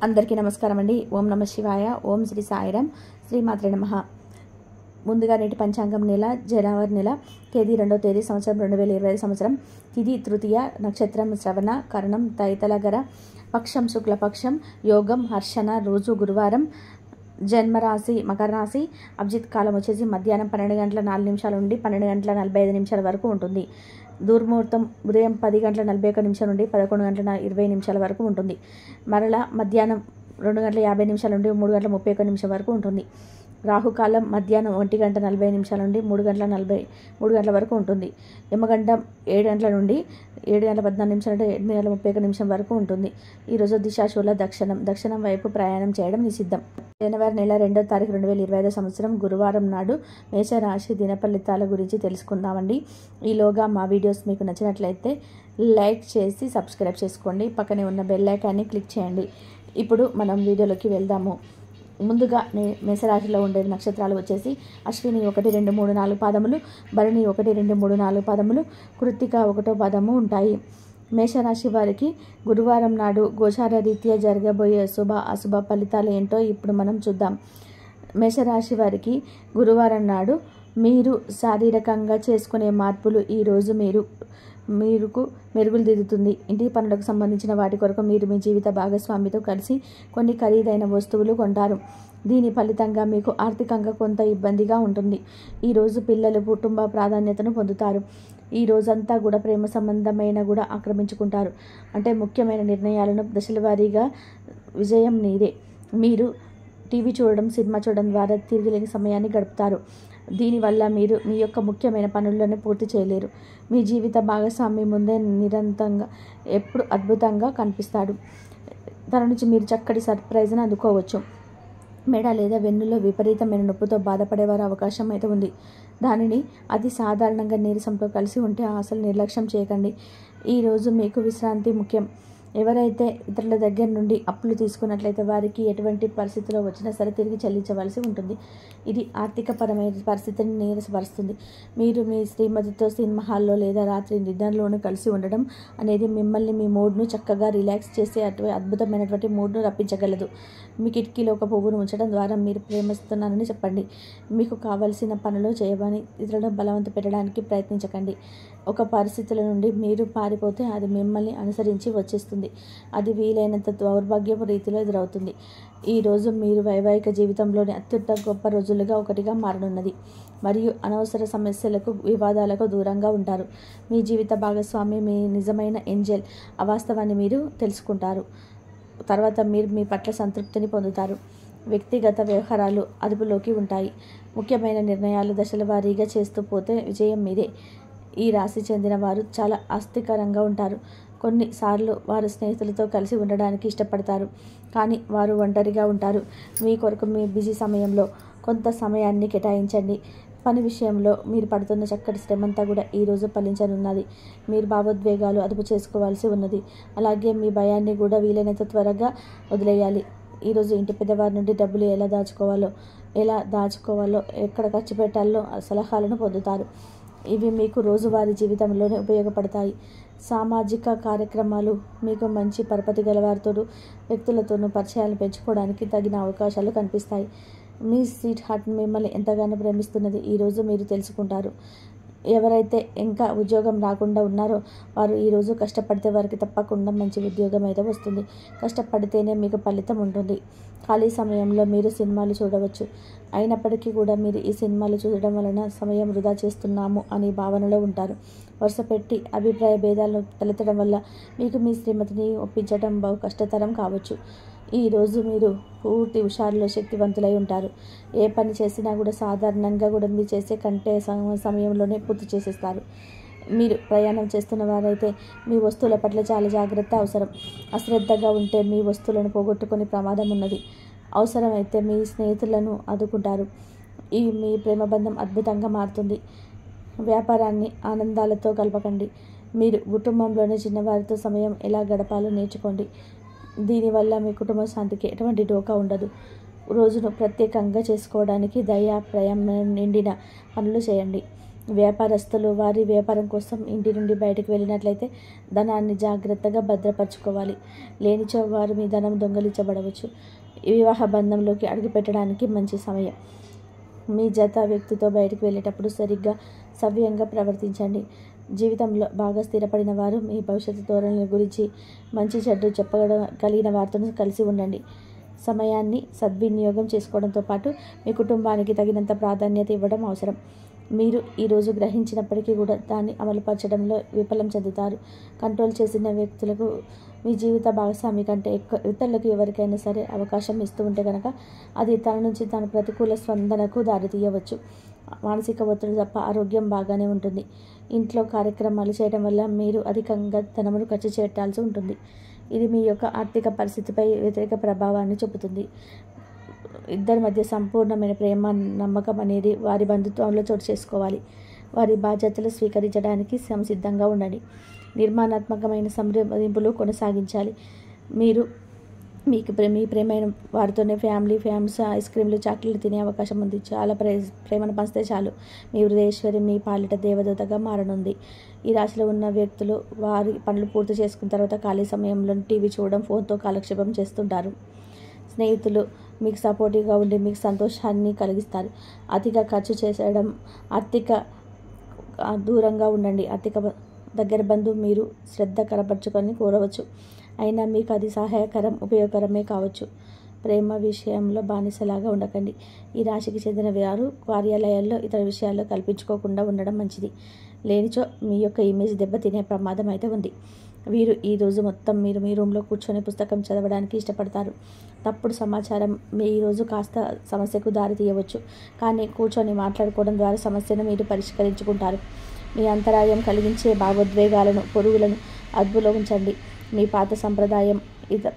అందరికీ నమస్కారం అండి. ఓం నమ శివాయ. ఓం శ్రీ సాయిరాం. శ్రీమాత్రే నమః. ముందుగా నేటి పంచాంగం నెల జనవరి నెల తేదీ 2వ తేదీ సంవత్సరం 2025 సంవత్సరం. తిథి తృతీయ, నక్షత్రం శ్రవణ, కరణం తైతలగర, పక్షం శుక్లపక్షం, యోగం హర్షణ, రోజు గురువారం, జన్మరాశి మకర రాశి. అభిజిత్ కాలం వచ్చేసి మధ్యాహ్నం 12 గంటల 4 నిమిషాల నుండి 12 గంటల 45 నిమిషాల వరకు ఉంటుంది. దుర్ముహూర్తం ఉదయం 10 గంటల 41 నిమిషాల నుండి 11 గంటల 20 నిమిషాల వరకు ఉంటుంది. మరలా మధ్యాహ్నం 2 గంటల 50 నిమిషాల నుండి 3 గంటల 31 నిమిషం వరకు ఉంటుంది. రాహుకాలం మధ్యాహ్నం 1 గంట 40 నిమిషాల నుండి 3 గంటల వరకు ఉంటుంది. యమగండం 7 గంటల నుండి 7 గంటల 14 నిమిషాల నుండి 8 గంటల 31 నిమిషం వరకు ఉంటుంది. ఈరోజు దిశాశూల దక్షిణం వైపు ప్రయాణం చేయడం నిషిద్ధం. జనవరి నెల 2వ తారీఖు 2025 సంవత్సరం గురువారం నాడు మేషరాశి దిన ఫలితాల గురించి తెలుసుకుందామండి. ఈలోగా మా వీడియోస్ మీకు నచ్చినట్లయితే లైక్ చేసి సబ్స్క్రైబ్ చేసుకోండి. పక్కనే ఉన్న బెల్ ఐకాన్ని క్లిక్ చేయండి. ఇప్పుడు మనం వీడియోలోకి వెళ్దాము. ముందుగా మేషరాశిలో ఉండే నక్షత్రాలు వచ్చేసి అశ్విని 1, 2, 3, 4 పాదములు, భరణి 1, 2, 3, 4 పాదములు, కృత్తిక 1వ పాదము ఉంటాయి. మేషరాశి వారికి గురువారం నాడు గోచార రీత్యా జరగబోయే శుభ అశుభ ఫలితాలు ఏంటో ఇప్పుడు మనం చూద్దాం. మేషరాశి వారికి గురువారం నాడు మీరు శారీరకంగా చేసుకునే మార్పులు ఈరోజు మీకు మెరుగులు దిద్దుతుంది. ఇంటి పనులకు సంబంధించిన వాటి కొరకు మీరు మీ జీవిత భాగస్వామితో కలిసి కొన్ని ఖరీదైన వస్తువులు కొంటారు. దీని ఫలితంగా మీకు ఆర్థికంగా కొంత ఇబ్బందిగా ఉంటుంది. ఈరోజు పిల్లలు కుటుంబ ప్రాధాన్యతను పొందుతారు. ఈ రోజంతా కూడా ప్రేమ సంబంధమైన కూడా ఆక్రమించుకుంటారు. అంటే ముఖ్యమైన నిర్ణయాలను దశల వారీగా విజయం నీదే. మీరు టీవీ చూడడం, సినిమా చూడడం ద్వారా తిరిగిలేని సమయాన్ని గడుపుతారు. దీనివల్ల మీరు మీ యొక్క ముఖ్యమైన పనులను పూర్తి చేయలేరు. మీ జీవిత భాగస్వామి ముందే నిరంతరంగా ఎప్పుడు అద్భుతంగా కనిపిస్తాడు. తన నుంచి మీరు చక్కటి సర్ప్రైజ్ను అందుకోవచ్చు. మెడ లేదా వెన్నులో విపరీతమైన నొప్పితో బాధపడేవారు అవకాశం అయితే ఉంది. దానిని అతి సాధారణంగా నీరసంతో కలిసి ఉంటే అసలు నిర్లక్ష్యం చేయకండి. ఈరోజు మీకు విశ్రాంతి ముఖ్యం. ఎవరైతే ఇతరుల దగ్గర నుండి అప్పులు తీసుకున్నట్లయితే వారికి ఎటువంటి పరిస్థితిలో వచ్చినా సరే తిరిగి చెల్లించవలసి ఉంటుంది. ఇది ఆర్థికపరమైన పరిస్థితిని నీరసపరుస్తుంది. మీరు మీ శ్రీమతితో సినిమా హాల్లో లేదా రాత్రి డిన్నర్లోనూ కలిసి ఉండడం అనేది మిమ్మల్ని మీ మూడ్ను చక్కగా రిలాక్స్ చేసే అద్భుతమైనటువంటి మూడ్ను రప్పించగలదు. మీ కిటికీలో ఒక పువ్వును ఉంచడం ద్వారా మీరు ప్రేమిస్తున్నానని చెప్పండి. మీకు కావలసిన పనులు చేయమని ఇతరులను బలవంత పెట్టడానికి ప్రయత్నించకండి. ఒక పరిస్థితుల నుండి మీరు పారిపోతే అది మిమ్మల్ని అనుసరించి వచ్చేస్తుంది. అది వీలైనంత దౌర్భాగ్యపు రీతిలో ఎదురవుతుంది. ఈరోజు మీరు వైవాహిక జీవితంలోని అత్యంత గొప్ప రోజులుగా ఒకటిగా మారనున్నది. మరియు అనవసర సమస్యలకు, వివాదాలకు దూరంగా ఉంటారు. మీ జీవిత భాగస్వామి మీ నిజమైన ఏంజెల్. ఆ వాస్తవాన్ని మీరు తెలుసుకుంటారు. తర్వాత మీరు మీ పట్ల సంతృప్తిని పొందుతారు. వ్యక్తిగత వ్యవహారాలు అదుపులోకి ఉంటాయి. ముఖ్యమైన నిర్ణయాలు దశల వారీగా చేస్తూ పోతే విజయం మీదే. ఈ రాశి చెందిన వారు చాలా ఆసక్తికరంగా ఉంటారు. కొన్నిసార్లు వారు స్నేహితులతో కలిసి ఉండడానికి ఇష్టపడతారు, కానీ వారు ఒంటరిగా ఉంటారు. మీ కొరకు మీ బిజీ సమయంలో కొంత సమయాన్ని కేటాయించండి. పని విషయంలో మీరు పడుతున్న చక్కటి శ్రమంతా కూడా ఈరోజు ఫలించనున్నది. మీరు భావోద్వేగాలు అదుపు చేసుకోవాల్సి ఉన్నది. అలాగే మీ భయాన్ని కూడా వీలైనంత త్వరగా వదిలేయాలి. ఈరోజు ఇంటి పెద్దవారి నుండి డబ్బులు ఎలా దాచుకోవాలో, ఎక్కడ ఖర్చు పెట్టాలో సలహాలను పొందుతారు. ఇవి మీకు రోజువారీ జీవితంలోనే ఉపయోగపడతాయి. సామాజిక కార్యక్రమాలు మీకు మంచి పరపతి గలవారితోనూ వ్యక్తులతోనూ పరిచయాలను పెంచుకోవడానికి తగిన అవకాశాలు కనిపిస్తాయి. మీ స్వీట్ హార్ట్ మిమ్మల్ని ఎంతగానో ప్రేమిస్తున్నది ఈరోజు మీరు తెలుసుకుంటారు. ఎవరైతే ఇంకా ఉద్యోగం రాకుండా ఉన్నారో వారు ఈరోజు కష్టపడితే వారికి తప్పకుండా మంచి ఉద్యోగం అయితే వస్తుంది. కష్టపడితేనే మీకు ఫలితం ఉంటుంది. ఖాళీ సమయంలో మీరు సినిమాలు చూడవచ్చు. అయినప్పటికీ కూడా మీరు ఈ సినిమాలు చూడడం వలన సమయం వృధా చేస్తున్నాము అనే భావనలో ఉంటారు. వరుసపెట్టి అభిప్రాయ భేదాలను తలెత్తడం వల్ల మీకు మీ శ్రీమతిని ఒప్పించడం బహు కష్టతరం కావచ్చు. ఈరోజు మీరు పూర్తి హుషారులో శక్తివంతులై ఉంటారు. ఏ పని చేసినా కూడా సాధారణంగా కూడా మీరు చేసే కంటే సమయంలోనే పూర్తి చేసేస్తారు. మీరు ప్రయాణం చేస్తున్న వారైతే మీ వస్తువుల పట్ల చాలా జాగ్రత్త అవసరం. అశ్రద్ధగా ఉంటే మీ వస్తువులను పోగొట్టుకునే ప్రమాదం ఉన్నది. అవసరమైతే మీ స్నేహితులను ఆదుకుంటారు. మీ ప్రేమబంధం అద్భుతంగా మారుతుంది. వ్యాపారాన్ని ఆనందాలతో కలపకండి. మీరు కుటుంబంలోని చిన్నవారితో సమయం ఎలా గడపాలో నేర్చుకోండి. దీనివల్ల మీ కుటుంబ శాంతికి ఎటువంటి డోకా ఉండదు. రోజును ప్రత్యేకంగా చేసుకోవడానికి దయ, ప్రేమ నిండిన పనులు చేయండి. వ్యాపారస్తులు వారి వ్యాపారం కోసం ఇంటి నుండి బయటకు వెళ్ళినట్లయితే ధనాన్ని జాగ్రత్తగా భద్రపరచుకోవాలి. లేనిచో వారు మీ ధనం దొంగలించబడవచ్చు. వివాహ బంధంలోకి అడుగుపెట్టడానికి మంచి సమయం. మీ జత వ్యక్తితో బయటకు వెళ్ళేటప్పుడు సరిగ్గా సవ్యంగా ప్రవర్తించండి. జీవితంలో బాగా స్థిరపడిన వారు మీ భవిష్యత్తు ధోరణుల గురించి మంచి చెడ్డు చెప్పగలిగిన వారితో కలిసి ఉండండి. సమయాన్ని సద్వినియోగం చేసుకోవడంతో పాటు మీ కుటుంబానికి తగినంత ప్రాధాన్యత ఇవ్వడం అవసరం. మీరు ఈరోజు గ్రహించినప్పటికీ కూడా దాన్ని అమలుపరచడంలో విఫలం చెందుతారు. కంట్రోల్ చేసిన వ్యక్తులకు మీ జీవిత భాగస్వామి కంటే ఎక్కువ ఇతరులకు ఎవరికైనా సరే అవకాశం ఇస్తూ ఉంటే కనుక అది తన నుంచి తన ప్రతికూల స్పందనకు దారితీయవచ్చు. మానసిక ఒత్తిడి తప్ప ఆరోగ్యం బాగానే ఉంటుంది. ఇంట్లో కార్యక్రమాలు చేయడం వల్ల మీరు అధికంగా ధనమును ఖర్చు చేయాల్సి ఉంటుంది. ఇది మీ యొక్క ఆర్థిక పరిస్థితిపై వ్యతిరేక ప్రభావాన్ని చూపుతుంది. ఇద్దరి మధ్య సంపూర్ణమైన ప్రేమ, నమ్మకం అనేది వారి బంధుత్వంలో చోటు చేసుకోవాలి. వారి బాధ్యతలు స్వీకరించడానికి సంసిద్ధంగా ఉండండి. నిర్మాణాత్మకమైన సంప్రదింపులు కొనసాగించాలి. మీరు మీ ప్రేమైన వారితోనే ఫ్యామిలీస్ ఐస్ క్రీమ్లు, చాక్లెట్లు తినే అవకాశం ఉంది. చాలా ప్రేమను పంచితే చాలు మీ హృదయేశ్వరి మీ పాలిట దేవదూతగా మారనుంది. ఈ రాశిలో ఉన్న వ్యక్తులు వారి పనులు పూర్తి చేసుకున్న తర్వాత ఖాళీ సమయంలో టీవీ చూడడం, ఫోన్తో కాలక్షేపం చేస్తుంటారు. స్నేహితులు మీకు సపోర్టివ్గా ఉండి మీకు సంతోషాన్ని కలిగిస్తారు. అతిగా ఖర్చు చేసేయడం, ఆర్థిక దూరంగా ఉండండి. దగ్గర బంధువు మీరు శ్రద్ధ కనపరుచుకొని కోరవచ్చు. అయినా మీకు అది సహాయకరం, ఉపయోగకరమే కావచ్చు. ప్రేమ విషయంలో బానిసలాగా ఉండకండి. ఈ రాశికి చెందిన వారు కార్యాలయాల్లో ఇతర విషయాల్లో కల్పించుకోకుండా ఉండడం మంచిది. లేనిచో మీ యొక్క ఇమేజ్ దెబ్బతినే ప్రమాదం అయితే ఉంది. వీరు ఈ రోజు మొత్తం మీరు మీ రూమ్లో కూర్చొని పుస్తకం చదవడానికి ఇష్టపడతారు. తప్పుడు సమాచారం ఈ రోజు కాస్త సమస్యకు దారి తీయవచ్చు. కానీ కూర్చొని మాట్లాడుకోవడం ద్వారా సమస్యను మీరు పరిష్కరించుకుంటారు. మీ అంతరాయం కలిగించే భావోద్వేగాలను, పొరుగులను అదుపులో ఉంచండి. మీ పాత సంప్రదాయం,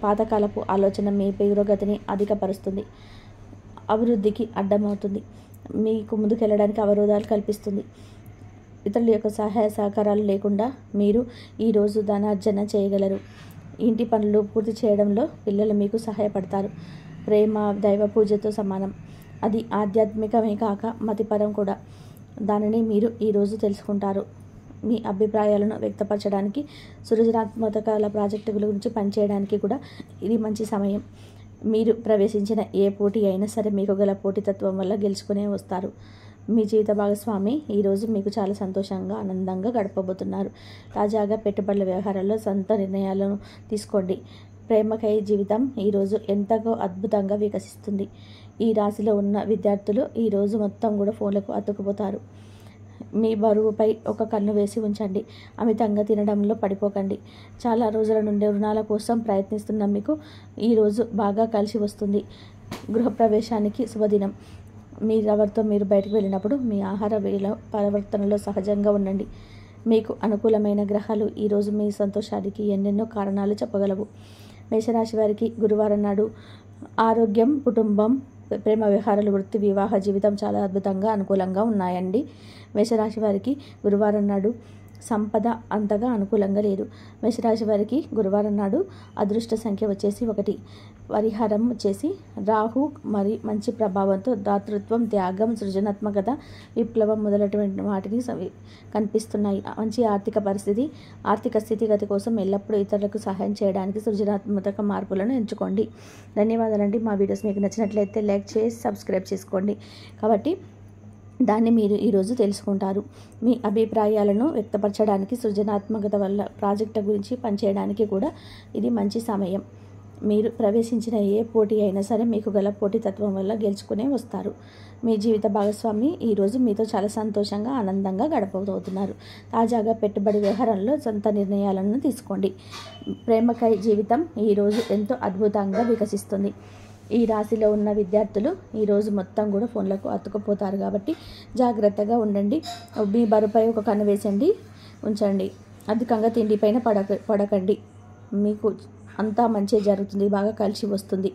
పాతకాలపు ఆలోచన మీ పురోగతిని అధికపరుస్తుంది, అభివృద్ధికి అడ్డమవుతుంది, మీకు ముందుకెళ్ళడానికి అవరోధాలు కల్పిస్తుంది. ఇతరుల యొక్క సహాయ సహకారాలు లేకుండా మీరు ఈరోజు ధనార్జన చేయగలరు. ఇంటి పనులు పూర్తి చేయడంలో పిల్లలు మీకు సహాయపడతారు. ప్రేమ దైవ పూజతో సమానం. అది ఆధ్యాత్మికమే కాక మతిపరం కూడా. దానిని మీరు ఈరోజు తెలుసుకుంటారు. మీ అభిప్రాయాలను వ్యక్తపరచడానికి, సృజనాత్మకల ప్రాజెక్టుల గురించి పనిచేయడానికి కూడా ఇది మంచి సమయం. మీరు ప్రవేశించిన ఏ పోటీ అయినా సరే మీకు గల పోటీతత్వం వల్ల గెలుచుకునే వస్తారు. మీ జీవిత భాగస్వామి ఈరోజు మీకు చాలా సంతోషంగా, ఆనందంగా గడపబోతున్నారు. తాజాగా పెట్టుబడుల వ్యవహారాల్లో సొంత నిర్ణయాలను తీసుకోండి. ప్రేమకై జీవితం ఈరోజు ఎంతగా అద్భుతంగా వికసిస్తుంది. ఈ రాశిలో ఉన్న విద్యార్థులు ఈరోజు మొత్తం కూడా ఫోన్లకు అతుక్కుపోతారు. మీ బరువుపై ఒక కన్ను వేసి ఉంచండి. అమితంగా తినడంలో పడిపోకండి. చాలా రోజుల నుండి రుణాల కోసం ప్రయత్నిస్తున్న మీకు ఈరోజు బాగా కలిసి వస్తుంది. గృహప్రవేశానికి శుభదినం. మీరెవరితో మీరు బయటకు వెళ్ళినప్పుడు మీ ఆహార ప్రవర్తనలో సహజంగా ఉండండి. మీకు అనుకూలమైన గ్రహాలు ఈరోజు మీ సంతోషానికి ఎన్నెన్నో కారణాలు చెప్పగలవు. మేషరాశి వారికి గురువారం నాడు ఆరోగ్యం, కుటుంబం, ప్రేమ వ్యవహారాలు, వృత్తి, వివాహ జీవితం చాలా అద్భుతంగా అనుకూలంగా ఉన్నాయండి. మేషరాశి వారికి గురువారం నాడు సంపద అంతగా అనుకూలంగా లేదు. మేషరాశి వారికి గురువారం నాడు అదృష్ట సంఖ్య వచ్చేసి 1. పరిహారం వచ్చేసి రాహు మరి మంచి ప్రభావంతో దాతృత్వం, త్యాగం, సృజనాత్మకత, విప్లవం మొదలైనటువంటి వాటిని కనిపిస్తున్నాయి. మంచి ఆర్థిక పరిస్థితి, ఆర్థిక స్థితిగతి కోసం ఎల్లప్పుడూ ఇతరులకు సహాయం చేయడానికి సృజనాత్మక మార్పులను ఎంచుకోండి. ధన్యవాదాలండి. మా వీడియోస్ మీకు నచ్చినట్లయితే లైక్ చేసి సబ్స్క్రైబ్ చేసుకోండి. కాబట్టి దాన్ని మీరు ఈరోజు తెలుసుకుంటారు. మీ అభిప్రాయాలను వ్యక్తపరచడానికి, సృజనాత్మకత వల్ల ప్రాజెక్టు గురించి పనిచేయడానికి కూడా ఇది మంచి సమయం. మీరు ప్రవేశించిన ఏ పోటీ అయినా సరే మీకు గల పోటీతత్వం వల్ల గెలుచుకునే వస్తారు. మీ జీవిత భాగస్వామి ఈరోజు మీతో చాలా సంతోషంగా, ఆనందంగా గడపబోతున్నారు. తాజాగా పెట్టుబడి వ్యవహారంలో సొంత నిర్ణయాలను తీసుకోండి. ప్రేమకై జీవితం ఈరోజు ఎంతో అద్భుతంగా వికసిస్తుంది. ఈ రాశిలో ఉన్న విద్యార్థులు ఈరోజు మొత్తం కూడా ఫోన్లకు అతుక్కుపోతారు కాబట్టి జాగ్రత్తగా ఉండండి. మీ బరుపై ఒక కన్ను వేసండి, ఉంచండి. అధికంగా తిండిపైన పడకండి. మీకు అంతా మంచి జరుగుతుంది, బాగా కలిసి వస్తుంది.